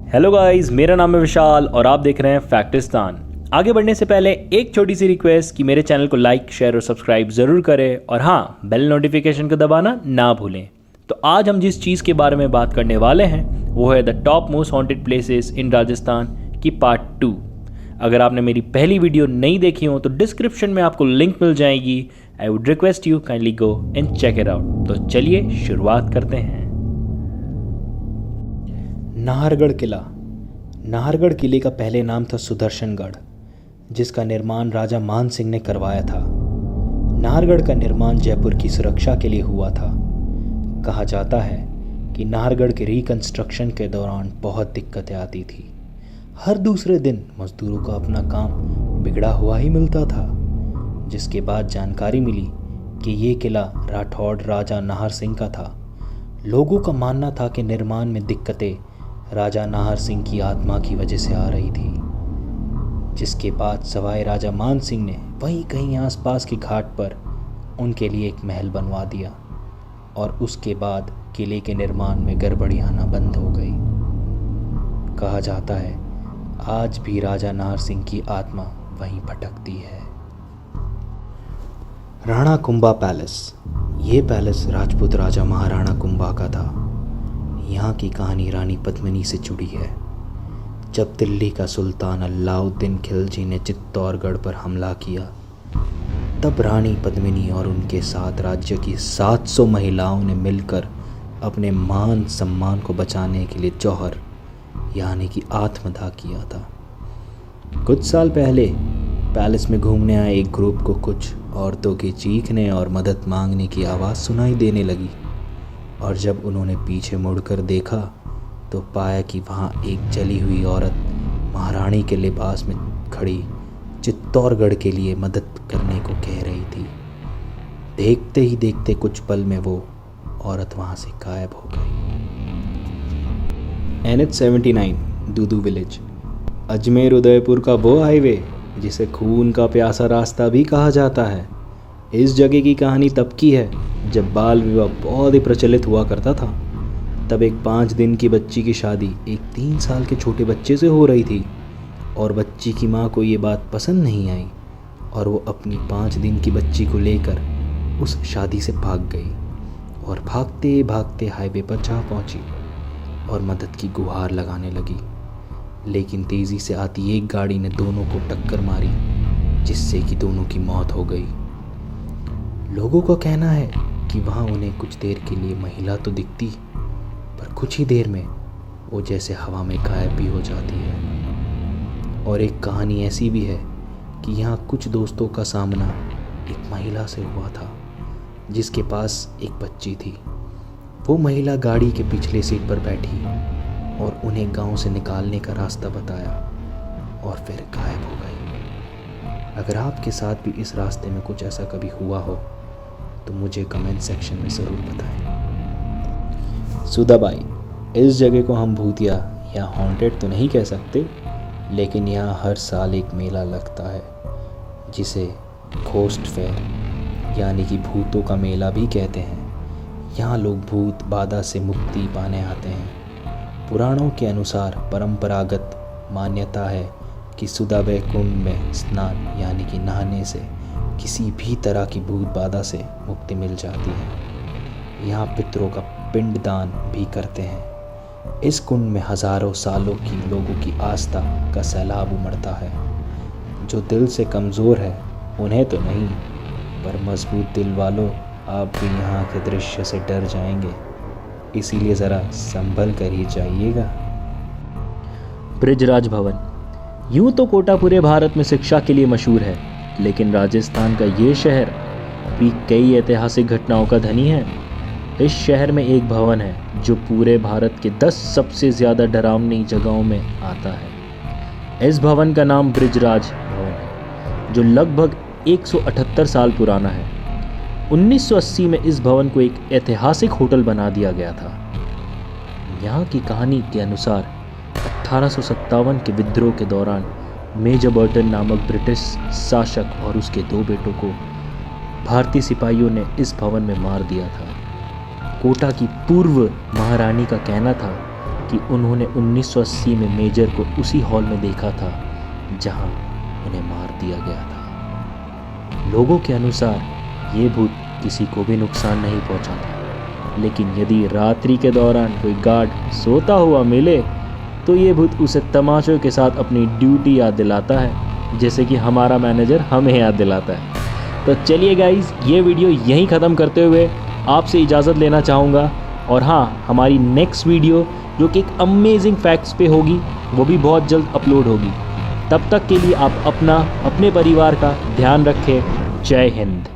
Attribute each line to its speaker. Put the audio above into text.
Speaker 1: Hello guys, मेरा नाम है विशाल और आप देख रहे हैं फैक्टिस्तान। आगे बढ़ने से पहले एक छोटी सी रिक्वेस्ट कि मेरे चैनल को लाइक, शेयर और सब्सक्राइब ज़रूर करें और हाँ, बेल नोटिफिकेशन को दबाना ना भूलें। तो आज हम जिस चीज़ के बारे में बात करने वाले हैं वो है the top most haunted places in Rajasthan की पार्ट 2। अगर आपने मेरी पहली वीडियो नहीं देखी हो तो डिस्क्रिप्शन में आपको लिंक मिल जाएगी। I would request you kindly go and check it out. तो चलिए शुरुआत करते हैं। नाहरगढ़ किला। नाहरगढ़ किले का पहले नाम था सुदर्शनगढ़, जिसका निर्माण राजा मान सिंह ने करवाया था। नाहरगढ़ का निर्माण जयपुर की सुरक्षा के लिए हुआ था। कहा जाता है कि नाहरगढ़ के रिकंस्ट्रक्शन के दौरान बहुत दिक्कतें आती थी। हर दूसरे दिन मजदूरों को अपना काम बिगड़ा हुआ ही मिलता था, जिसके बाद जानकारी मिली कि ये किला राठौड़ राजा नाहर सिंह का था। लोगों का मानना था कि निर्माण में दिक्कतें राजा नाहर सिंह की आत्मा की वजह से आ रही थी, जिसके बाद सवाई राजा मान सिंह ने वहीं कहीं आसपास के घाट पर उनके लिए एक महल बनवा दिया और उसके बाद किले के निर्माण में गड़बड़ी आना बंद हो गई। कहा जाता है आज भी राजा नाहर सिंह की आत्मा वहीं भटकती है। राणा कुंभा पैलेस। ये पैलेस राजपूत राजा महाराणा कुंभा का था। यहाँ की कहानी रानी पद्मिनी से जुड़ी है। जब दिल्ली का सुल्तान अलाउद्दीन खिलजी ने चित्तौड़गढ़ पर हमला किया, तब रानी पद्मिनी और उनके साथ राज्य की 700 महिलाओं ने मिलकर अपने मान सम्मान को बचाने के लिए जौहर यानी कि आत्मदाह किया था। कुछ साल पहले पैलेस में घूमने आए एक ग्रुप को कुछ औरतों के चीखने और मदद मांगने की आवाज़ सुनाई देने लगी, और जब उन्होंने पीछे मुड़कर देखा तो पाया कि वहाँ एक जली हुई औरत महारानी के लिबास में खड़ी चित्तौड़गढ़ के लिए मदद करने को कह रही थी। देखते ही देखते कुछ पल में वो औरत वहाँ से गायब हो गई। NH79 Dudu village. अजमेर उदयपुर का वो हाईवे जिसे खून का प्यासा रास्ता भी कहा जाता है। इस जगह की कहानी तब की है जब बाल विवाह बहुत ही प्रचलित हुआ करता था। तब एक 5 दिन की बच्ची की शादी एक 3 साल के छोटे बच्चे से हो रही थी और बच्ची की माँ को ये बात पसंद नहीं आई और वो अपनी 5 दिन की बच्ची को लेकर उस शादी से भाग गई और भागते भागते हाईवे पर जा पहुँची और मदद की गुहार लगाने लगी। लेकिन तेज़ी से आती एक गाड़ी ने दोनों को टक्कर मारी, जिससे कि दोनों की मौत हो गई। लोगों का कहना है कि वहाँ उन्हें कुछ देर के लिए महिला तो दिखती, पर कुछ ही देर में वो जैसे हवा में गायब भी हो जाती है। और एक कहानी ऐसी भी है कि यहाँ कुछ दोस्तों का सामना एक महिला से हुआ था जिसके पास एक बच्ची थी। वो महिला गाड़ी के पिछले सीट पर बैठी और उन्हें गांव से निकालने का रास्ता बताया और फिर गायब हो गई। अगर आपके साथ भी इस रास्ते में कुछ ऐसा कभी हुआ हो तो मुझे कमेंट सेक्शन में ज़रूर बताएं। सुदाबाई। इस जगह को हम भूतिया या हॉन्टेड तो नहीं कह सकते, लेकिन यहाँ हर साल एक मेला लगता है जिसे घोस्ट फेयर यानी कि भूतों का मेला भी कहते हैं। यहाँ लोग भूत बाधा से मुक्ति पाने आते हैं। पुराणों के अनुसार परंपरागत मान्यता है कि सुदाबै कुंड में स्नान यानी कि नहाने से किसी भी तरह की भूत बाधा से मुक्ति मिल जाती है। यहाँ पितरों का पिंडदान भी करते हैं। इस कुंड में हजारों सालों की लोगों की आस्था का सैलाब उमड़ता है। जो दिल से कमज़ोर है उन्हें तो नहीं, पर मजबूत दिल वालों आप भी यहाँ के दृश्य से डर जाएंगे, इसीलिए ज़रा संभल कर ही जाइएगा। ब्रिजराज भवन। यूँ तो कोटा पूरे भारत में शिक्षा के लिए मशहूर है, लेकिन राजस्थान का ये शहर भी कई ऐतिहासिक घटनाओं का धनी है। इस शहर में एक भवन है जो पूरे भारत के 10 सबसे ज़्यादा डरावनी जगहों में आता है। इस भवन का नाम ब्रिजराज भवन है, जो लगभग 178 साल पुराना है। 1980 में इस भवन को एक ऐतिहासिक होटल बना दिया गया था। यहाँ की कहानी के अनुसार 1857 के विद्रोह के दौरान मेजर बर्टन नामक ब्रिटिश शासक और उसके 2 बेटों को भारतीय सिपाहियों ने इस भवन में मार दिया था। कोटा की पूर्व महारानी का कहना था कि उन्होंने 1980 में मेजर को उसी हॉल में देखा था जहां उन्हें मार दिया गया था। लोगों के अनुसार ये भूत किसी को भी नुकसान नहीं पहुंचाता, लेकिन यदि रात्रि के दौरान कोई गार्ड सोता हुआ मिले तो ये भूत उसे तमाचों के साथ अपनी ड्यूटी याद दिलाता है, जैसे कि हमारा मैनेजर हमें याद दिलाता है। तो चलिए गाइस, ये वीडियो यहीं ख़त्म करते हुए आपसे इजाज़त लेना चाहूँगा। और हाँ, हमारी नेक्स्ट वीडियो जो कि एक अमेजिंग फैक्ट्स पे होगी वो भी बहुत जल्द अपलोड होगी। तब तक के लिए आप अपने परिवार का ध्यान रखें। जय हिंद।